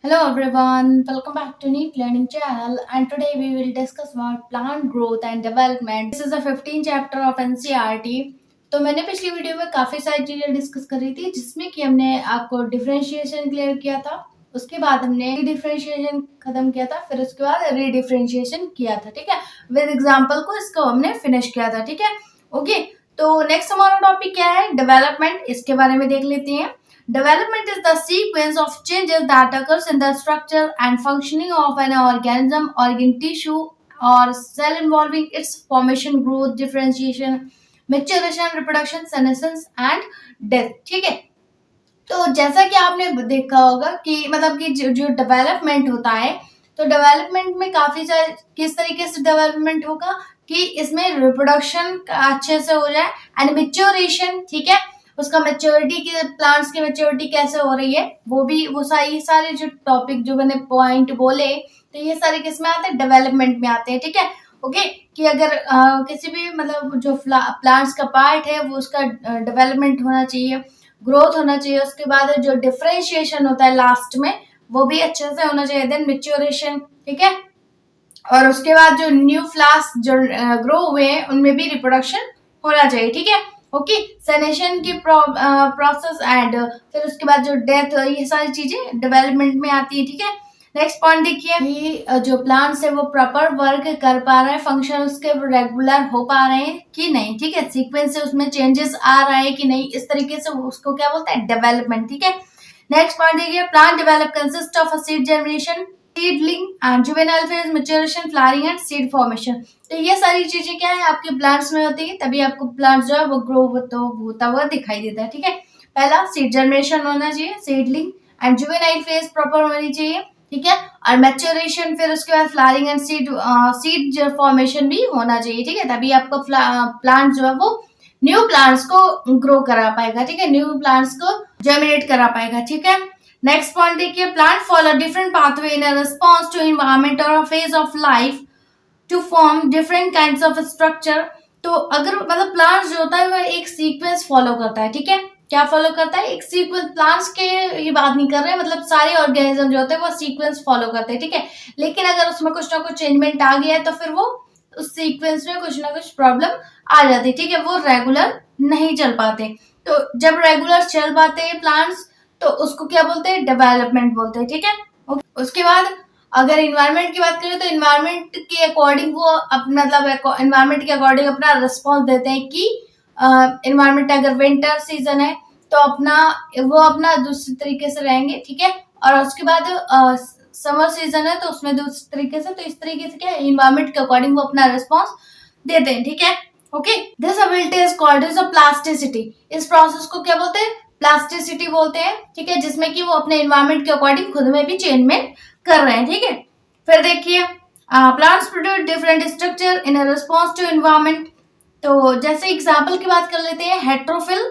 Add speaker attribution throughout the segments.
Speaker 1: Hello everyone, welcome back to Neat Learning Channel, and today we will discuss about plant growth and development. This is the 15th chapter of NCERT. तो मैंने पिछली video में काफ़ी सारी चीज़ें discuss करी थी जिसमें कि हमने आपको डिफरेंशिएशन क्लियर किया था। उसके बाद हमने डिफरेंशिएशन खत्म किया था, फिर उसके बाद रीडिफरेंशिएशन किया था। ठीक है, विद एग्जांपल को इसको हमने फिनिश किया था। ठीक है, ओके। तो नेक्स्ट हमारा टॉपिक क्या है? डेवलपमेंट। इसके बारे में देख लेते हैं। Development is the sequence of changes that occurs in the structure and functioning of an organism, organ, tissue, or cell involving its formation, growth, differentiation, maturation, reproduction, senescence and death. ठीक है, तो जैसा कि आपने देखा होगा कि मतलब कि जो डेवलपमेंट होता है, तो डेवलपमेंट में काफी सारे किस तरीके से डेवलपमेंट होगा कि इसमें रिप्रोडक्शन अच्छे से हो जाए एंड मेच्योरेशन। ठीक है, उसका मेच्योरिटी की प्लांट्स की मेच्योरिटी कैसे हो रही है वो सारे जो टॉपिक जो मैंने पॉइंट बोले, तो ये सारे किस में आते हैं? डेवलपमेंट में आते हैं। ठीक है, ओके। कि अगर किसी भी मतलब जो प्लांट्स का पार्ट है वो उसका डेवलपमेंट होना चाहिए, ग्रोथ होना चाहिए। उसके बाद जो डिफरेंशिएशन होता है लास्ट में वो भी अच्छे से होना चाहिए, देन मेच्योरेशन। ठीक है, और उसके बाद जो न्यू फ्लावर्स जो ग्रो हुए हैं उनमें भी रिप्रोडक्शन होना चाहिए। ठीक है, ओके। सेनेशन की प्रोसेस एंड फिर उसके बाद जो डेथ, ये सारी चीजें डेवलपमेंट में आती है। ठीक है, नेक्स्ट पॉइंट देखिए कि जो प्लांट्स है वो प्रॉपर वर्क कर पा रहे हैं, फंक्शन उसके रेगुलर हो पा रहे हैं कि नहीं। ठीक है, सीक्वेंस से उसमें चेंजेस आ रहा है कि नहीं, इस तरीके से उसको क्या बोलते हैं? डेवलपमेंट। ठीक है, नेक्स्ट पॉइंट देखिए, plant develop consist of a seed generation, seedling and juvenile phase, maturation, flowering and seed formation. तो ये सारी चीजें क्या है आपके प्लांट्स में होती है, तभी आपको प्लांट जो है वो ग्रो होता हुआ दिखाई देता है। ठीक है, पहला सीड जनरेशन होना चाहिए, seedling and juvenile phase proper होनी चाहिए। ठीक है, और मैच्योरेशन, फिर उसके बाद फ्लावरिंग एंड सीड फॉर्मेशन भी होना चाहिए। ठीक है, तभी आपका प्लांट जो है वो न्यू प्लांट्स को ग्रो करा पाएगा। ठीक है, न्यू प्लांट्स को जर्मिनेट करा पाएगा। ठीक है, नेक्स्ट पॉइंट देखिए, plant follow different pathway in response to environment और phase of life to form different kinds of structure. तो अगर मतलब प्लांट जो होता है वो एक सीक्वेंस फॉलो करता है। ठीक है, क्या फॉलो करता है? एक सीक्वेंस। प्लांट्स के ये बात नहीं कर रहे हैं, मतलब सारे ऑर्गेनिज्म जो होते हैं वो सीक्वेंस फॉलो करते हैं। ठीक है, लेकिन अगर उसमें कुछ ना कुछ चेंजमेंट आ गया है तो फिर वो उस सीक्वेंस में कुछ ना कुछ प्रॉब्लम आ जाती है। ठीक है, वो रेगुलर नहीं चल पाते। तो जब रेगुलर चल पाते हैं प्लांट्स तो उसको क्या बोलते हैं? डेवलपमेंट बोलते हैं। ठीक है, उसके बाद अगर इन्वायरमेंट की बात करें तो इन्वायरमेंट के अकॉर्डिंग वो मतलब इन्वायरमेंट के अकॉर्डिंग अपना रिस्पॉन्स देते हैं कि इन्वायरमेंट अगर विंटर सीजन है तो अपना दूसरे तरीके से रहेंगे। ठीक है, और उसके बाद समर सीजन है तो उसमें दूसरे तरीके से। तो इस तरीके से क्या है, इन्वायरमेंट के अकॉर्डिंग वो अपना रिस्पॉन्स देते हैं। ठीक है, okay. This ability is called as a plasticity. इस प्रोसेस को क्या बोलते हैं? प्लास्टिसिटी बोलते हैं। ठीक है, जिसमें कि वो अपने इन्वायरमेंट के अकॉर्डिंग खुद में भी चेंजमेंट कर रहे हैं। ठीक है, फिर देखिए, plants produce different structure in response to environment. तो जैसे एग्जांपल की बात कर लेते हैं, heterophylly,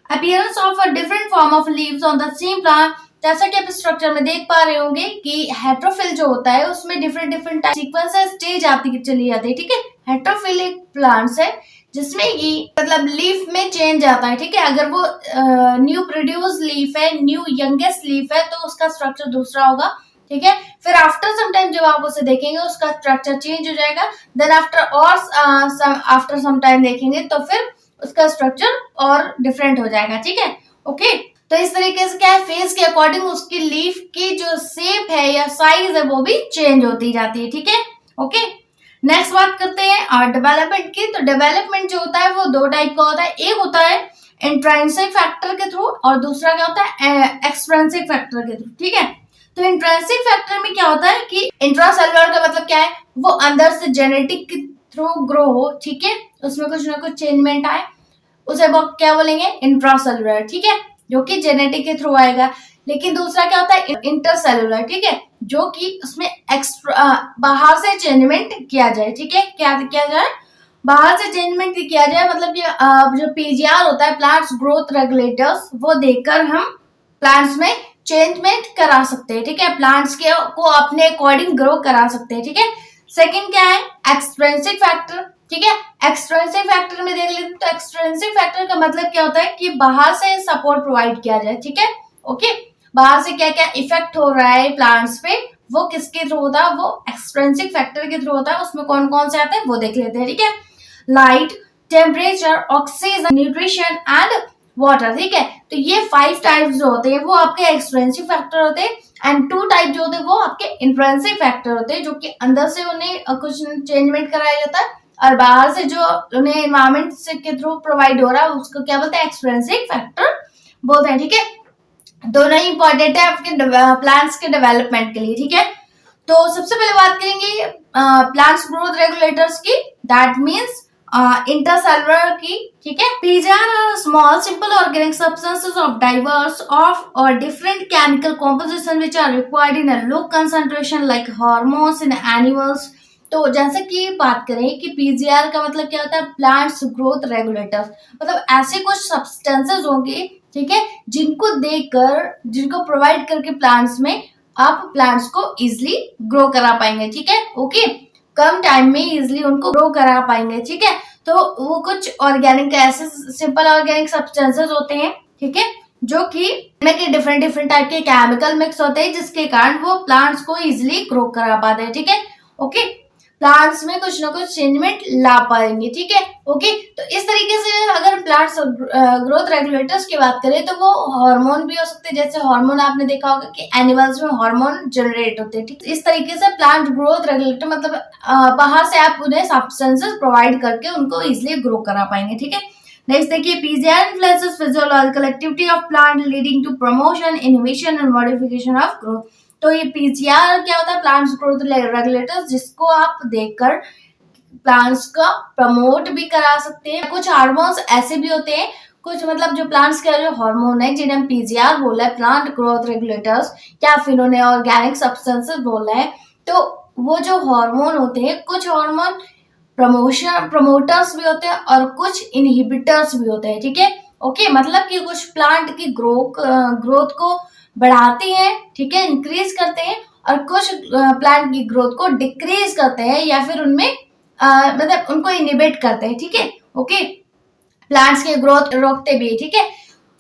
Speaker 1: appearance of a different form of leaves on the same plant. जैसा कि आप स्ट्रक्चर में देख पा रहे होंगे कि हेट्रोफिल जो होता है उसमें डिफरेंट डिफरेंट सीक्वेंस स्टेज आती चली जाती है। ठीक है, हेट्रोफिल एक प्लांट्स है जिसमें कि मतलब लीफ में चेंज आता है। ठीक है, अगर वो न्यू प्रोड्यूस लीफ है, न्यू यंगेस्ट लीफ है तो उसका स्ट्रक्चर दूसरा होगा। ठीक है, फिर आफ्टर सम टाइम जब आप उसे देखेंगे उसका स्ट्रक्चर चेंज हो जाएगा। देन आफ्टर सम टाइम देखेंगे तो फिर उसका स्ट्रक्चर और डिफरेंट हो जाएगा। ठीक है, ओके। तो इस तरीके से क्या है, फेज के अकॉर्डिंग उसकी लीफ की जो शेप है या साइज है वो भी चेंज होती जाती है। ठीक है, ओके। नेक्स्ट बात करते हैं डेवलपमेंट की। तो डेवलपमेंट जो होता है वो दो टाइप का होता है, एक होता है इंट्रांसिक फैक्टर के थ्रू और दूसरा क्या होता है? एक्सट्रिंसिक फैक्टर के थ्रू। ठीक है, तो इंट्रांसिक फैक्टर में क्या होता है कि इंट्रासेलुलर का मतलब क्या है? वो अंदर से जेनेटिक के थ्रू ग्रो हो। ठीक है, उसमें कुछ ना कुछ चेंजमेंट आए, उसे वो क्या बोलेंगे? इंट्रासेलुलर। ठीक है, जो कि जेनेटिक के थ्रू आएगा। लेकिन दूसरा क्या होता है? इंटरसेलुलर। ठीक है, जो कि उसमें एक्स्ट्रा बाहर से चेंजमेंट किया जाए। ठीक है, क्या किया जाए? बाहर से चेंजमेंट किया जाए, मतलब कि जो पीजीआर होता है, प्लांट्स ग्रोथ रेगुलेटर्स, वो देकर हम प्लांट्स में चेंजमेंट करा सकते हैं। ठीक है, प्लांट्स के को अपने अकॉर्डिंग ग्रो करा सकते हैं। ठीक है, सेकंड क्या है? Extrinsic factor. ठीक है, एक्सट्रिंसिक फैक्टर में देख लेते हैं। तो एक्सट्रिंसिक फैक्टर का मतलब क्या होता है कि बाहर से सपोर्ट प्रोवाइड किया जाए। ठीक है, ओके। बाहर से क्या क्या इफेक्ट हो रहा है प्लांट्स पे, वो किसके थ्रू होता है, वो एक्सट्रिंसिक फैक्टर के थ्रू होता है। उसमें कौन कौन से आते हैं वो देख लेते हैं, ठीक है। Light, temperature, oxygen, nutrition and water, ठीक है। तो ये 5 टाइप्स जो होते हैं वो आपके एक्सट्रिंसिक फैक्टर होते हैं, एंड 2 टाइप जो होते हैं वो आपके इंट्रिंसिक फैक्टर होते हैं, जो कि अंदर से उन्हें कुछ चेंजमेंट कराया जाता है, और बाहर से जो उन्हें एनवायरमेंट से के थ्रू प्रोवाइड हो रहा है उसको क्या बोलते हैं, एक्सट्रिंसिक फैक्टर बोलते हैं, ठीक है। दोनों ही इंपॉर्टेंट है आपके प्लांट्स के डेवलपमेंट के लिए, ठीक है। तो सबसे पहले बात करेंगे प्लांट्स ग्रोथ रेगुलेटर्स की, दैट मीन्स इंटरसेलुलर की, ठीक है। PGR are small simple organic substances of diverse of और different chemical composition which are required in a low concentration like hormones in animals. तो जैसे कि बात करें कि पीजीआर का मतलब क्या होता है, प्लांट्स ग्रोथ रेगुलेटर्स, मतलब ऐसे कुछ सब्सटेंसेस होंगे, ठीक है, जिनको देकर, जिनको प्रोवाइड करके प्लांट्स में आप प्लांट्स को इजिली ग्रो करा पाएंगे, ठीक है, ओके। कम टाइम में इजिली उनको ग्रो करा पाएंगे, ठीक है। तो वो कुछ ऑर्गेनिक ऐसे सिंपल ऑर्गेनिक सब्सटेंसेस होते हैं, ठीक है, जो कि डिफरेंट डिफरेंट टाइप के केमिकल मिक्स होते हैं, जिसके कारण वो प्लांट्स को इजिली ग्रो करा पाते हैं, ठीक है, ओके। प्लांट्स में कुछ ना कुछ चेंजमेंट ला पाएंगे, ठीक है, ओके। तो इस तरीके से अगर प्लांट्स ग्रोथ रेगुलेटर्स की बात करें तो वो हार्मोन भी हो सकते हैं, जैसे हार्मोन आपने देखा होगा कि एनिमल्स में हार्मोन जनरेट होते हैं, ठीक। इस तरीके से प्लांट ग्रोथ रेगुलेटर मतलब बाहर से आप उन्हें सब्सटेंसेस प्रोवाइड करके उनको इजिली ग्रो करा पाएंगे, ठीक है। नेक्स्ट देखिए, PGR influences physiological activity of plant leading to promotion, inhibition and modification of growth. तो ये पीजीआर क्या होता है, प्लांट्स ग्रोथ रेगुलेटर्स, जिसको आप देखकर प्लांट्स का प्रमोट भी करा सकते हैं। कुछ हार्मोन्स ऐसे भी होते हैं, कुछ मतलब जो प्लांट्स के जो हार्मोन है जिन्हें हम पीजीआर बोला है, प्लांट ग्रोथ रेगुलेटर्स, या फिर उन्हें ऑर्गेनिक सब्सटेंसेस बोला है। तो वो जो हार्मोन होते हैं, कुछ हार्मोन प्रमोटर्स भी होते हैं और कुछ इनहिबिटर्स भी होते हैं, ठीक है, ओके। मतलब कि कुछ प्लांट की ग्रोथ को बढ़ाते हैं, ठीक है, इंक्रीज करते हैं, और कुछ प्लांट की ग्रोथ को डिक्रीज करते हैं, या फिर उनमें मतलब उनको इनिबिट करते हैं, ठीक है, ओके। प्लांट्स की ग्रोथ रोकते भी, ठीक है।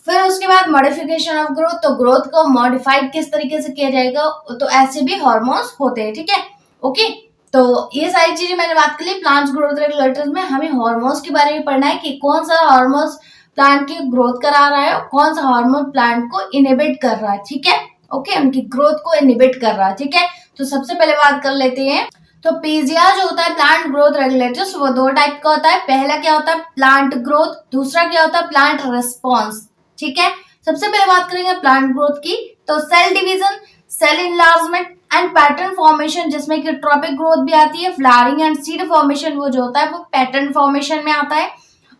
Speaker 1: फिर उसके बाद मॉडिफिकेशन ऑफ ग्रोथ, तो ग्रोथ को मॉडिफाइड किस तरीके से किया जाएगा, तो ऐसे भी हार्मोन्स होते हैं, ठीक है, ओके। तो ये सारी चीजें मैंने बात कर ली। प्लांट्स ग्रोथ रेगुलेटर्स में हमें हार्मोन्स के बारे में पढ़ना है कि कौन सा हार्मोन्स प्लांट की ग्रोथ करा रहा है और कौन सा हार्मोन प्लांट को इनहिबिट कर रहा है, ठीक है, ओके, उनकी ग्रोथ को इनहिबिट कर रहा है, ठीक है। तो सबसे पहले बात कर लेते हैं, तो पीजीआर जो होता है प्लांट ग्रोथ रेगुलेटर्स, वो 2 टाइप का होता है। पहला क्या होता है, प्लांट ग्रोथ, दूसरा क्या होता है, प्लांट रिस्पॉन्स, ठीक है। सबसे पहले बात करेंगे प्लांट ग्रोथ की, तो cell division, cell enlargement and pattern formation, जिसमें कि ट्रॉपिक ग्रोथ भी आती है। फ्लावरिंग एंड सीड फॉर्मेशन वो जो होता है वो पैटर्न फॉर्मेशन में आता है।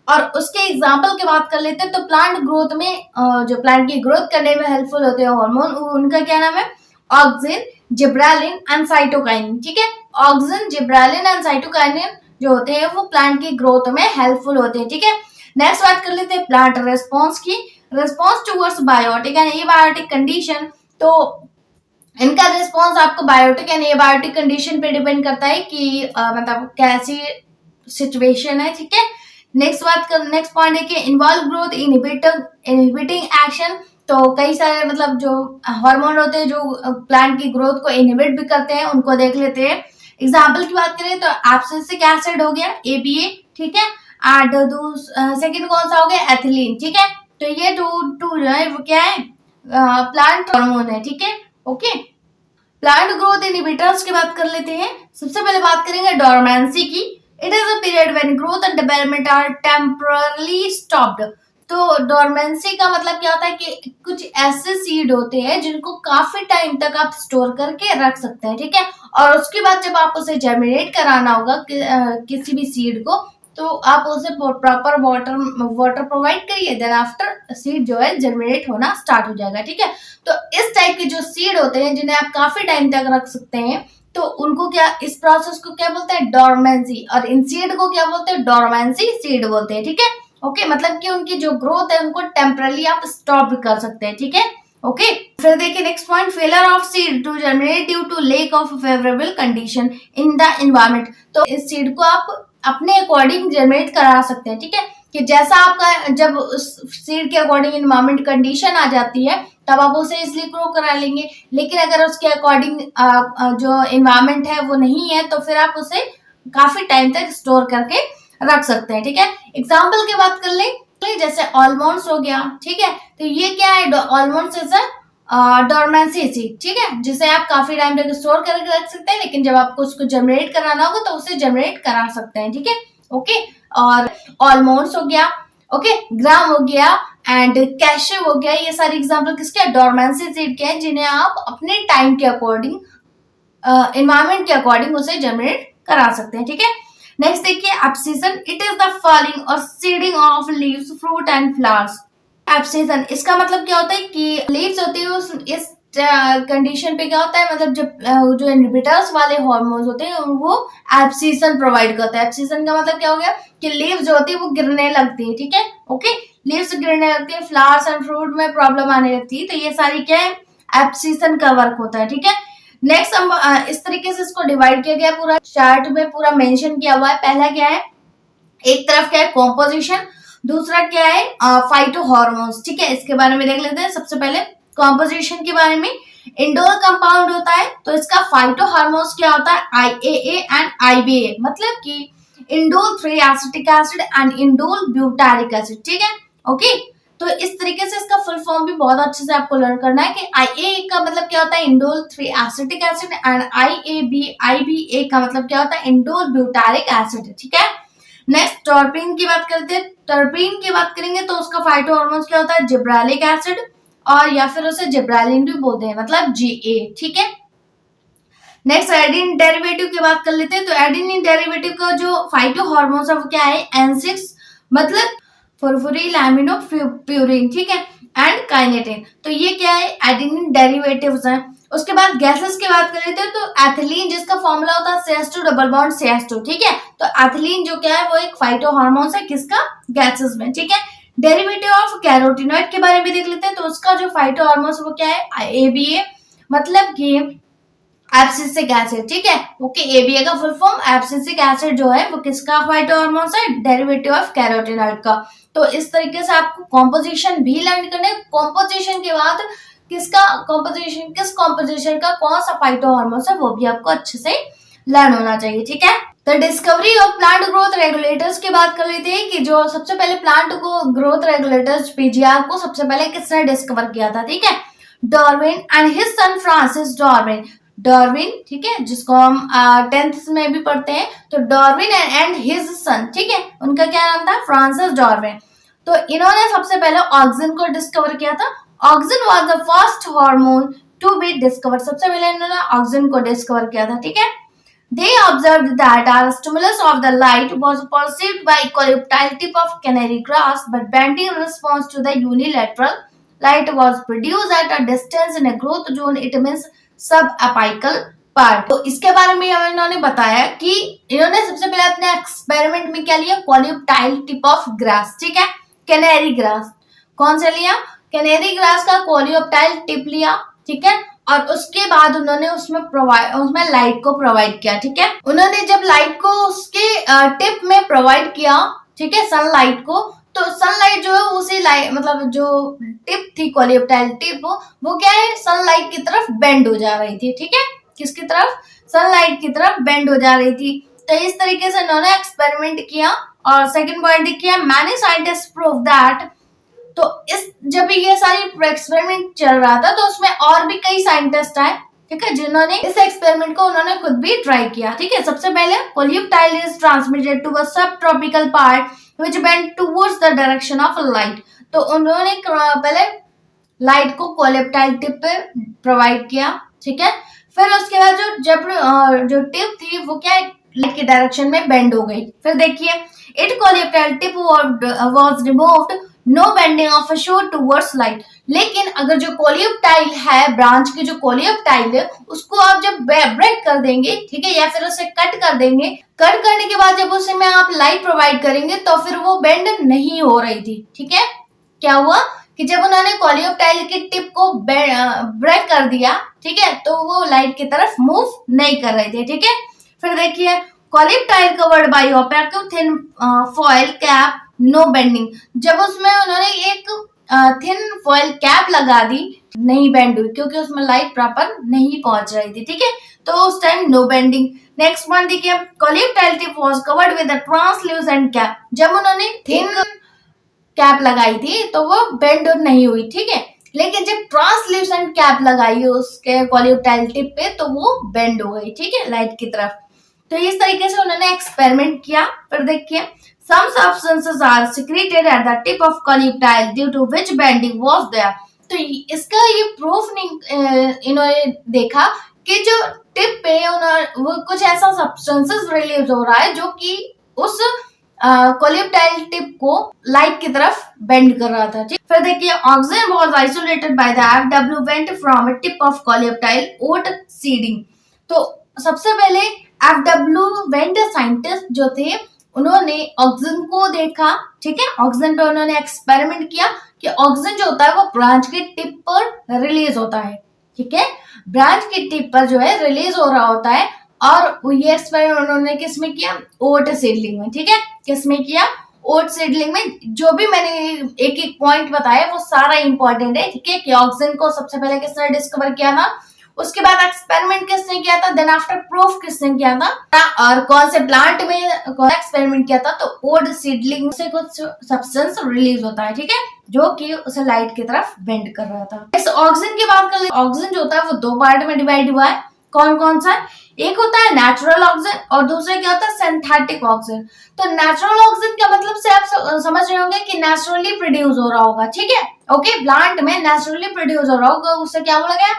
Speaker 1: और उसके एग्जाम्पल की बात कर लेते हैं, तो प्लांट ग्रोथ में जो प्लांट की ग्रोथ करने में हेल्पफुल होते हैं हार्मोन, उनका क्या नाम है, ऑक्सिन, जिब्रालिन एंड साइटोकाइनिन, ठीक है। ऑक्सिन, जिब्रालिन एंड साइटोकाइनिन जो होते हैं वो प्लांट की ग्रोथ में हेल्पफुल होते हैं, ठीक है। नेक्स्ट बात कर लेते हैं प्लांट रेस्पॉन्स की, response towards biotic and abiotic condition. तो इनका रिस्पॉन्स आपको बायोटिक एंड एबायोटिक कंडीशन पे डिपेंड करता है कि मतलब कैसी सिचुएशन है, ठीक है। नेक्स्ट पॉइंट है कि इन्वॉल्व ग्रोथ इनहिबिटिंग एक्शन। तो कई सारे मतलब जो हार्मोन होते हैं जो प्लांट की ग्रोथ को इनहिबिट भी करते हैं, उनको देख लेते हैं। एग्जाम्पल की बात करें तो एब्सिसिक एसिड हो गया, एबीए, ठीक है। एंड सेकंड कौन सा हो गया, एथिलीन, ठीक है। तो ये टू जो है वो क्या है, प्लांट हार्मोन है, ठीक है, ओके। प्लांट ग्रोथ इनहिबिटर्स की बात कर लेते हैं। सबसे पहले बात करेंगे डोरमेंसी की। It is a period when growth and development are temporarily stopped. तो डोरमेंसी का मतलब क्या होता है कि कुछ ऐसे सीड होते हैं जिनको काफी टाइम तक आप स्टोर करके रख सकते हैं, ठीक है। और उसके बाद जब आप उसे जर्मिनेट कराना होगा किसी भी सीड को, तो आप उसे प्रॉपर वाटर प्रोवाइड करिए, देन आफ्टर सीड जो है जर्मिनेट होना स्टार्ट हो जाएगा, ठीक है। तो इस टाइप के जो सीड होते हैं जिन्हें आप काफी टाइम तक रख सकते हैं, तो उनको क्या, इस प्रोसेस को क्या बोलते हैं, डोरमेंसी। और इन सीड को क्या बोलते हैं, डोरमेंसी सीड बोलते हैं, ठीक है, ओके। मतलब कि उनकी जो ग्रोथ है उनको टेम्परली आप स्टॉप भी कर सकते हैं, ठीक है, ओके। फिर देखिए next point, failure of seed to germinate due to lack of favourable condition in the environment. तो इस सीड को आप अपने अकॉर्डिंग जनरेट करा सकते हैं, ठीक है, कि जैसा आपका जब उस सीड के अकॉर्डिंग एनवायरनमेंट कंडीशन आ जाती है तब आप उसे इसलिए ग्रो करा लेंगे। लेकिन अगर उसके अकॉर्डिंग जो इन्वायरमेंट है वो नहीं है तो फिर आप उसे काफी टाइम तक स्टोर करके रख सकते हैं। ठीक है, एग्जाम्पल की बात कर ले, जैसे ऑलमोंड्स हो गया। ठीक है, तो ये क्या है, ऑलमोंड्स इज डोरमेंसी सीड। ठीक है, जिसे आप काफी टाइम तक स्टोर करके रख सकते हैं, लेकिन जब आपको उसको जनरेट कराना होगा तो उसे जनरेट करा सकते हैं। ठीक है, ओके। और ऑलमोंड्स हो गया, ओके, ग्राम हो गया एंड कैशू हो गया। ये सारे एग्जांपल किसके, डोरमेंसी सीड के हैं, जिन्हें आप अपने टाइम के अकॉर्डिंग, एनवायरमेंट के अकॉर्डिंग उसे जनरेट करा सकते हैं। ठीक है, नेक्स्ट देखिए abscission, it is the falling और seeding of leaves, fruit and flowers. Abscission, इसका मतलब क्या होता है कि लीव्स होती है इस कंडीशन पे क्या होता है, मतलब जब जो इनहिबिटर्स वाले हार्मोन्स होते हैं वो एब्सीजन प्रोवाइड करते हैं। एब्सीजन का मतलब क्या हो गया कि लीव्स जो होती है वो गिरने लगती है। ठीक है, ओके, लीव्स गिरने लगती है, फ्लावर्स एंड फ्रूट में प्रॉब्लम आने लगती है, तो ये सारी क्या है, एब्सीजन का वर्क होता है। ठीक है, नेक्स्ट हम इस तरीके से इसको डिवाइड किया गया, पूरा चार्ट में पूरा मेंशन किया हुआ है। पहला क्या है, एक तरफ क्या है कॉम्पोजिशन, दूसरा क्या है फाइटो हार्मोन्स। ठीक है, इसके बारे में देख लेते हैं। सबसे पहले कॉम्पोजिशन के बारे में, इंडोल कंपाउंड होता है तो इसका फाइटो हार्मोन्स क्या होता है, IAA एंड IBA, मतलब कि indole 3 acetic acid and indole butyric acid. ठीक है, ओके, तो इस तरीके से इसका फुल फॉर्म भी बहुत अच्छे से आपको लर्न करना है कि IA का मतलब क्या होता है, indole 3 acetic acid and IBA का मतलब क्या होता है, इंडोल ब्यूटारिक एसिड। ठीक है, नेक्स्ट टर्पीन की बात करते हैं। टर्पीन की बात करेंगे तो उसका फाइटो हार्मोन्स क्या होता है, जिब्रालिक एसिड, और या फिर उसे जिब्रालिन भी बोलते हैं, मतलब GA। ठीक है, नेक्स्ट एडिन डेरिवेटिव की बात कर लेते हैं। तो एडिनिन डेरिवेटिव का जो फाइटो हार्मोन्स है वो क्या है, N6, मतलब फॉस्फोरिल एमिनो प्यूरिन। ठीक है, एंड काइनेटिन, तो ये क्या है, एडिनिन डेरिवेटिव्स हैं। उसके बाद गैसेस की बात कर लेते हैं। तो एथिलीन, जिसका फॉर्मूला होता है CH2 डबल बॉन्ड CH2। ठीक है, तो एथिलीन जो क्या है वो एक फाइटो हार्मोन्स है, किसका, गैसेस में। ठीक है, डेरिवेटिव ऑफ कैरोटीनॉइड के बारे में देख लेते हैं। तो उसका जो फाइटो हार्मोन्स वो क्या है, ABA, मतलब कि एब्सिसिक एसिड। ठीक है, ओके, ABA का फुल फॉर्म एब्सिसिक एसिड जो है वो किसका फाइटो हार्मोन्स है, डेरिवेटिव ऑफ कैरोटीनॉइड का। तो इस तरीके से आपको कॉम्पोजिशन भी लर्न करना है। कॉम्पोजिशन के बाद किसका कॉम्पोजिशन, किस कॉम्पोजिशन का कौन सा फाइटो हार्मोन्स है वो भी आपको अच्छे से लर्न होना चाहिए। ठीक है, तो discovery of plant growth regulators की बात कर लेते हैं कि जो सबसे पहले प्लांट को ग्रोथ रेगुलेटर्स PGR को सबसे पहले किसने डिस्कवर किया था। ठीक है, Darwin and his son Francis Darwin. Darwin, ठीक है, जिसको हम 10th में भी पढ़ते हैं। तो डार्विन एंड हिज सन, ठीक है, उनका क्या नाम था, फ्रांसिस डार्विन। तो इन्होंने सबसे पहले ऑक्सीजन को डिस्कवर किया था। Oxygen was the first hormone to be discovered, सबसे पहले इन्होंने ऑक्सीजन को डिस्कवर किया था। ठीक है, they observed that our stimulus of the light was perceived by equaliptile tip of canary grass, but bending in response to the unilateral light was produced at a distance in a growth zone. It means subapical part. तो इसके बारे में इन्होंने बताया कि इन्होंने सबसे पहले अपने एक्सपेरिमेंट में क्या लिया, कोलिप्टाइल टिप ऑफ ग्रास। ठीक है, कैनेरी ग्रास, कौन सा लिया, कैनेरी ग्रास का कोलिप्टाइल टिप लिया। ठीक है, और उसके बाद उन्होंने उसमें लाइट को प्रोवाइड किया। ठीक है, उन्होंने जब लाइट को उसके टिप में प्रोवाइड किया, ठीक है, सनलाइट को, तो सनलाइट जो है उसी लाइट, मतलब जो टिप थी कोलिप्टाइल टिप, वो क्या है, सनलाइट की तरफ बेंड हो जा रही थी। ठीक है, किसकी तरफ, सनलाइट की तरफ बेंड हो जा रही थी। तो इस तरीके से उन्होंने एक्सपेरिमेंट किया। और सेकंड पॉइंट देखिए, मैनी साइंटिस्ट प्रूव दैट। तो इस जब ये सारी एक्सपेरिमेंट चल रहा था तो उसमें और भी कई साइंटिस्ट आए, ठीक है, जिन्होंने इस एक्सपेरिमेंट को उन्होंने खुद भी ट्राई किया। ठीक है, सबसे पहले कोलिप्टाइल इज ट्रांसमिटेड टू अ सब tropical part which bend towards the direction of light. तो उन्होंने पहले लाइट को कोलिप्टाइल टिप पे प्रोवाइड किया। ठीक है, फिर उसके बाद जो टिप थी वो क्या लाइट के डायरेक्शन में बेंड हो गई। फिर देखिए, it coleoptile tip was removed, no bending of a shoot towards light. लेकिन अगर जो कोलिप्टाइल है, ब्रांच की जो कोलिप्टाइल है, उसको आप जब ब्रेक कर देंगे, ठीक है, या फिर उसे कट कर देंगे, कट करने के बाद जब उसे में आप लाइट प्रोवाइड करेंगे तो फिर वो बेंड नहीं हो रही थी। ठीक है, क्या हुआ कि जब उन्होंने कोलिप्टाइल की टिप को ब्रेक कर दिया, ठीक है, तो वो लाइट की तरफ मूव नहीं कर रहे थे। ठीक है, फिर देखिए, coleoptile covered by opaque thin foil cap, no bending. जब उसमें उन्होंने एक थिन फॉइल कैप लगा दी, नहीं बेंड हुई क्योंकि उसमें लाइट प्रॉपर नहीं पहुंच रही थी, ठीक है, तो उस time no bending. Next one देखिए, coleoptile tip was covered with a translucent cap. जब उन्होंने थिन कैप लगाई थी तो वो बेंड नहीं हुई, ठीक है, लेकिन जब ट्रांसल्यूसेंट कैप लगाई उसके कोलियोटाइल टिप पे तो वो बेंड हो गई, ठीक है, लाइट की तरफ। तो इस तरीके से उन्होंने एक्सपेरिमेंट किया। फिर देखिए, some substances are secreted at the tip of collyptile due to which bending was there। तो इसका ये प्रूफ नहीं इन्होंने देखा कि जो टिप पे वो कुछ ऐसा सब्सटेंसेस रिलीज हो रहा है जो कि उस कोलियोटाइल टिप को लाइट की तरफ बेंड कर रहा था, ठीक। फिर देखिए, auxin was isolated by the F W Went from a tip of coleoptile oat seedling. तो सबसे पहले एफडब्ल्यू वेंट साइंटिस्ट जो थे उन्होंने ऑक्सीजन को देखा, ठीक है, ऑक्सीजन पे उन्होंने एक्सपेरिमेंट किया कि ऑक्सीजन जो होता है वो ब्रांच के टिप पर रिलीज होता है, ठीक है, ब्रांच की टिप पर जो है रिलीज हो रहा होता है। और ये एक्सपेरिमेंट उन्होंने किस में किया, ओट सीडलिंग में, ठीक है, किस में किया, ओट सीडलिंग में। जो भी मैंने एक एक पॉइंट बताया वो सारा इंपॉर्टेंट है, ठीक है, कि ऑक्सीजन को सबसे पहले किसने डिस्कवर किया था, उसके बाद एक्सपेरिमेंट किसने किया था, देन आफ्टर प्रूफ किसने किया था, और कौन से प्लांट में कौन एक्सपेरिमेंट किया था। तो ओट सीडलिंग से कुछ सब्सटेंस रिलीज होता है, ठीक है, जो कि उसे लाइट की तरफ बेंड कर रहा था। इस ऑक्सीजन की बात करें, ऑक्सीजन जो होता है वो दो पार्ट में डिवाइड हुआ है। कौन कौन सा, एक होता है नेचुरल ऑक्सीजन और दूसरा क्या होता है, सिंथेटिक ऑक्सीजन। तो नेचुरल ऑक्सीजन का मतलब से आप समझ रहे होंगे कि नेचुरली प्रोड्यूस हो रहा होगा, ठीक है, ओके, प्लांट में नेचुरली प्रोड्यूस हो रहा होगा, उससे क्या बोला गया,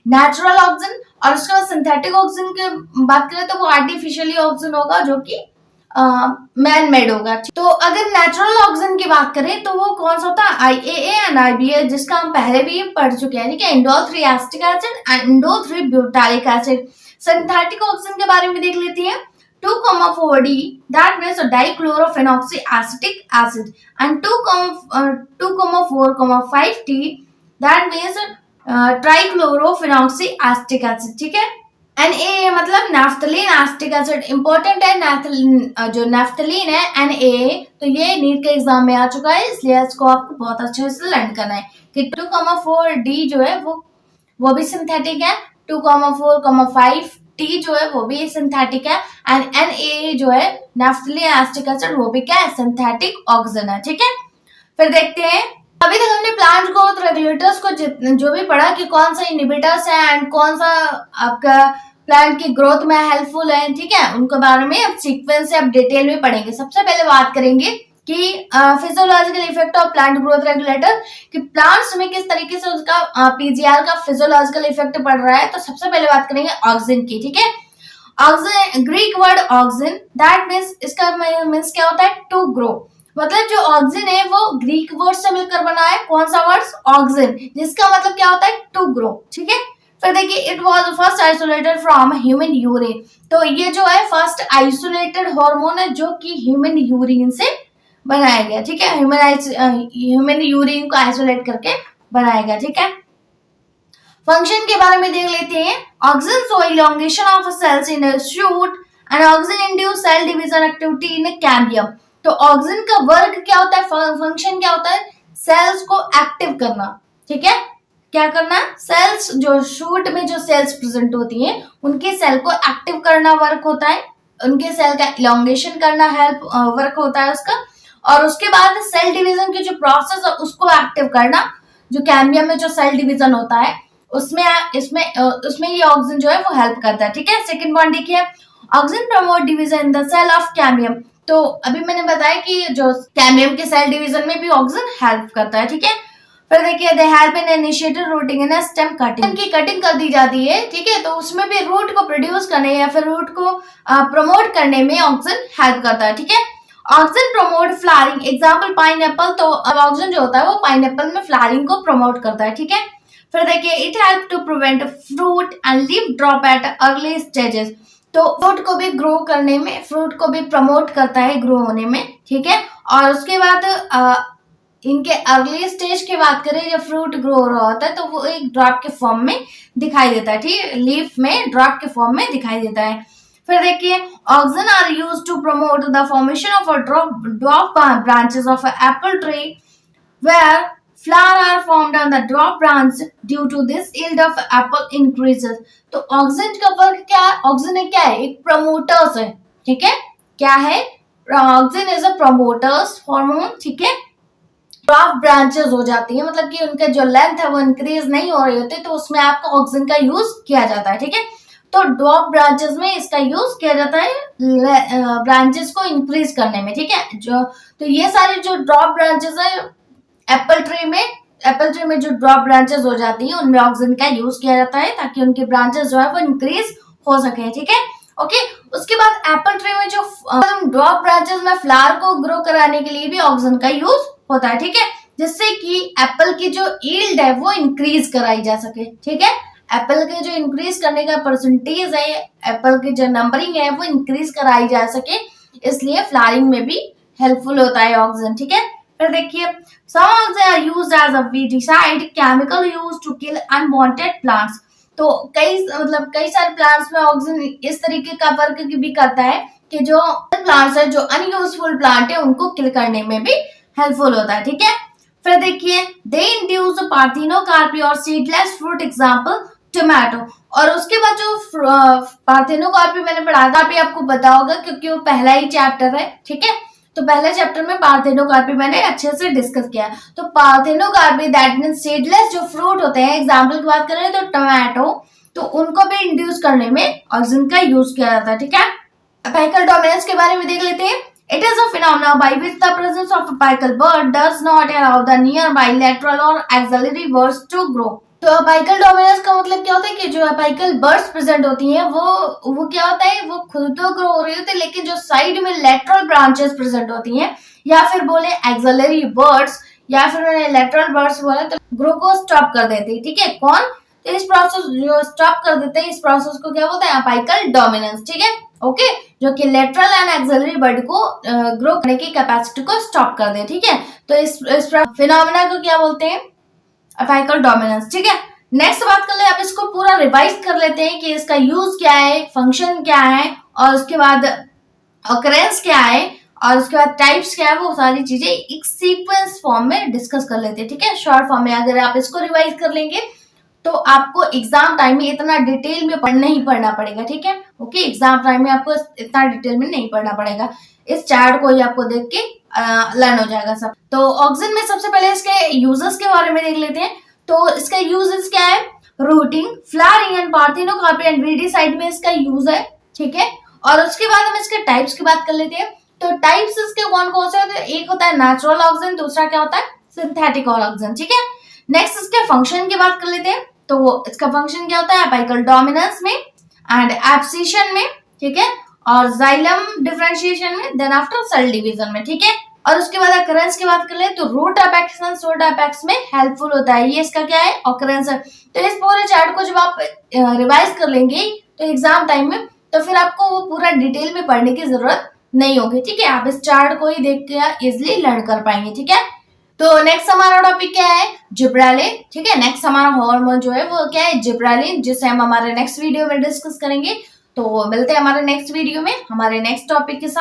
Speaker 1: नेचुरल ऑक्सीजन। और उसके बाद सिंथेटिक ऑक्सीजन की बात करें तो वो आर्टिफिशियली ऑक्सीजन होगा जो कि मैन मेड होगा। तो अगर नेचुरल ऑक्सीजन की बात करें तो वो कौन सा होता है, IAA एंड IBA, जिसका हम पहले भी पढ़ चुके हैं, ठीक है, indole 3 acetic acid and indole 3 butyric acid. Synthetic auxin के बारे में देख लेते हैं। 2,4D that means dichlorophenoxy acetic acid and 2,4,5T that means trichlorophenoxy acetic acid, ठीक है। NaA मतलब नैफ्थलीन एसिटिक एसिड, इंपॉर्टेंट है जो नैफ्थलीन है NaA, तो ये नीट के एग्जाम में आ चुका है, इसलिए इसको आपको बहुत अच्छे से लर्न करना है कि 2,4D जो है वो भी सिंथेटिक है, 2,4,5T जो है वो भी सिंथेटिक है, एंड NaA जो है नैफ्थलीन एसिटिक एसिड वो भी क्या है, सिंथेटिक ऑक्सीजन है, ठीक है। फिर देखते हैं, अभी तक हमने प्लांट ग्रोथ रेगुलेटर्स को जो भी पढ़ा कि कौन सा इनहिबिटर्स है एंड कौन सा आपका प्लांट की ग्रोथ में हेल्पफुल है, ठीक है, उनके बारे में अब सीक्वेंस से अब डिटेल में पढ़ेंगे। सबसे पहले बात करेंगे कि physiological effect of plant growth regulator, कि प्लांट्स में किस तरीके से उसका PGR का फिजियोलॉजिकल इफेक्ट पड़ रहा है। तो सबसे पहले बात करेंगे ऑक्सीजन की, ठीक है। Oxygen, Greek word oxygen, that means, इसका मीन्स क्या होता है, टू ग्रो। मतलब जो ऑक्सीजन है वो ग्रीक वर्ड से मिलकर बना है, कौन सा वर्ड, ऑक्सीजन, जिसका मतलब क्या होता है, टू ग्रो, ठीक है। फिर देखिए, it was first isolated from human urine. तो ये जो है फर्स्ट आइसोलेटेड हार्मोन है जो कि ह्यूमन यूरिन से बनाया गया, ठीक है, ह्यूमन यूरिन को आइसोलेट करके बनाया गया, ठीक है। फंक्शन के बारे में देख लेते हैं। Oxygen show elongation of cells in a shoot and oxygen induce cell division activity in a cambium. तो ऑक्सीजन का वर्क क्या होता है, फंक्शन क्या होता है, सेल्स को एक्टिव करना, ठीक है, क्या करना, सेल्स जो शूट में जो सेल्स प्रेजेंट होती हैं उनके सेल को एक्टिव करना वर्क होता है, उनके सेल का इलोंगेशन करना हेल्प वर्क होता है उसका। और उसके बाद सेल डिवीजन की जो प्रोसेस है उसको एक्टिव करना, जो कैम्बियम में जो सेल डिवीजन होता है उसमें ये ऑक्सीजन जो है वो हेल्प करता है, ठीक है। सेकंड पॉइंट देखिए, oxygen promote division in the cell of cambium. तो अभी मैंने बताया कि जो कैम्बियम के सेल डिवीजन में भी ऑक्सीजन हेल्प करता है, ठीक है। फिर देखिए, they help in initiated rooting in stem cutting, की कटिंग कर दी जाती है, ठीक है, तो उसमें भी रूट को प्रोड्यूस करने या फिर रूट को प्रमोट करने में ऑक्सीजन हेल्प करता है, ठीक है। Oxygen promote flowering, example pineapple. तो ऑक्सीजन जो होता है वो पाइनएप्पल में फ्लावरिंग को प्रमोट करता है, ठीक है। फिर देखिए, it help to prevent fruit and leaf drop at early stages. तो फ्रूट को भी ग्रो करने में, फ्रूट को भी प्रमोट करता है ग्रो होने में, ठीक है। और उसके बाद इनके अर्ली स्टेज की बात करें, जब फ्रूट ग्रो हो रहा होता है तो वो एक ड्रॉप के फॉर्म में दिखाई देता है, ठीक है, लीफ में ड्रॉप के फॉर्म में दिखाई देता है। फिर देखिए, oxygen are used to promote the formation of a drop branches of apple tree where flower are formed on the drop branch due to this yield of apple increases. तो oxygen का work क्या है? Oxygen क्या है? एक promoters है, ठीक है? क्या है? Oxygen is a promoters hormone, ठीक है? ड्रॉप ब्रांचेस हो जाती है, मतलब कि उनका जो लेंथ है वो इंक्रीज नहीं हो रही होती, तो उसमें आपका ऑक्सीजन का यूज किया जाता है, ठीक है? तो ड्रॉप ब्रांचेस में इसका यूज किया जाता है ब्रांचेस को इंक्रीज करने में, ठीक है? जो तो ये सारे जो ड्रॉप ब्रांचेस है एप्पल ट्री में जो ड्रॉप ब्रांचेस हो जाती हैं उनमें ऑक्सीजन का यूज किया जाता है ताकि उनके ब्रांचेस जो है वो इंक्रीज हो सके, ठीक है? ओके, उसके बाद एप्पल ट्री में जो ड्रॉप ब्रांचेस में फ्लावर को ग्रो कराने के लिए भी ऑक्सीजन का यूज होता है, ठीक है? जिससे कि एप्पल की जो यील्ड है वो इंक्रीज कराई जा सके, ठीक है? एप्पल के जो इंक्रीज करने का परसेंटेज है, एप्पल की जो नंबरिंग है वो इंक्रीज कराई जा सके, इसलिए फ्लावरिंग में भी हेल्पफुल होता है ऑक्सीजन, ठीक है? फिर देखिए some of them are used as a weedicide, chemical used to kill unwanted plants. तो कई सारे प्लांट्स में ऑक्सीजन इस तरीके का वर्क भी करता है कि जो प्लांट्स है, जो अनयूजफुल प्लांट है, उनको किल करने में भी हेल्पफुल होता है, ठीक है? फिर देखिए दे इंड्यूस पार्थेनोकार्पी और सीडलेस फ्रूट, एग्जांपल टोमेटो। और उसके बाद जो पार्थेनोकार्पी मैंने पढ़ा था, अभी आपको पता होगा क्योंकि वो पहला ही चैप्टर है, ठीक है? तो पहले चैप्टर में पार्थेनोकार्पी मैंने अच्छे से डिस्कस किया। तो पार्थेनोकार्पी दैट मीन सीडलेस जो फ्रूट होते हैं, एग्जांपल की बात करें तो टोमेटो, तो उनको भी इंड्यूस करने में ऑक्सीजन का यूज किया जाता है, ठीक है? अपिकल डोमिनेंस के बारे में देख लेते हैं। It is a phenomena by which the presence of apical bud does not allow the nearby lateral or axillary buds to grow. तो अपाइकल डोमिनेंस का मतलब क्या होता है कि जो अपाइकल बर्ड्स प्रेजेंट होती हैं वो क्या होता है, वो खुद तो ग्रो हो रही होती है, लेकिन जो साइड में लेटरल ब्रांचेस प्रेजेंट होती हैं, या फिर बोले एक्सिलरी बर्ड्स, या फिर मैंने लेटरल बर्ड्स बोला, तो ग्रो को स्टॉप कर देती है, ठीक है? कौन? तो इस प्रोसेस जो स्टॉप कर देते हैं, इस प्रोसेस को क्या बोलते हैं? अपाइकल डोमिनेंस, ठीक है? ओके, जो कि लेटरल एंड एक्सिलरी बर्ड को ग्रो करने की कैपेसिटी को स्टॉप कर दे, ठीक है? तो इस फिनोमेना को क्या बोलते हैं? अपाइकल डोमिनेंस, ठीक है? नेक्स्ट बात कर ले, अब इसको पूरा रिवाइज कर लेते हैं कि इसका यूज क्या है, फंक्शन क्या है, और उसके बाद ऑकरेंस क्या है, और उसके बाद टाइप्स क्या है, वो सारी चीजें एक सीक्वेंस फॉर्म में डिस्कस कर लेते हैं, ठीक है? शॉर्ट फॉर्म में अगर आप इसको रिवाइज कर लेंगे तो आपको एग्जाम टाइम में इतना डिटेल में नहीं पढ़ना पड़ेगा, ठीक है? ओके, एग्जाम टाइम में आपको इतना डिटेल में नहीं पढ़ना पड़ेगा, इस चार्ट को ही आपको देख के लर्न हो जाएगा सब। तो ऑक्सीजन में सबसे पहले इसके यूजेस के बारे में देख लेते हैं। तो इसका यूजेस क्या है? Routing, flowering and parthenocarpy and weedicide में इसका यूज है, ठीक है? और उसके बाद हम इसके टाइप्स की बात कर लेते हैं। तो टाइप्स इसके कौन कौन से होते हैं? एक होता है नेचुरल ऑक्सीजन, दूसरा क्या होता है? सिंथेटिक ऑक्सीजन, ठीक है? नेक्स्ट इसके फंक्शन की बात कर लेते हैं। तो इसका फंक्शन क्या होता है? अपाइकल डोमिनेंस में एंड एब्सिशन में, ठीक है? और जाइलम डिफरेंशिएशन में, देन आफ्टर सेल डिवीजन में, ठीक है? और उसके बाद अकरेंस की बात कर ले तो root apex and shoulder apex में हेल्पफुल होता है, ये इसका क्या है? ऑकरेंस है। तो इस पूरे चार्ट को जब आप रिवाइज कर लेंगे तो एग्जाम टाइम में, तो फिर आपको वो पूरा डिटेल में पढ़ने की जरूरत नहीं होगी, ठीक है? आप इस चार्ट को ही देख के इजिली लर्न कर पाएंगे, ठीक है? तो नेक्स्ट हमारा टॉपिक क्या है? जिब्रेलिन, ठीक है? नेक्स्ट हमारा हार्मोन जो है वो क्या है? जिब्रेलिन, जिसे हम हमारे नेक्स्ट वीडियो में डिस्कस करेंगे। तो मिलते हैं हमारे नेक्स्ट वीडियो में हमारे नेक्स्ट टॉपिक के साथ।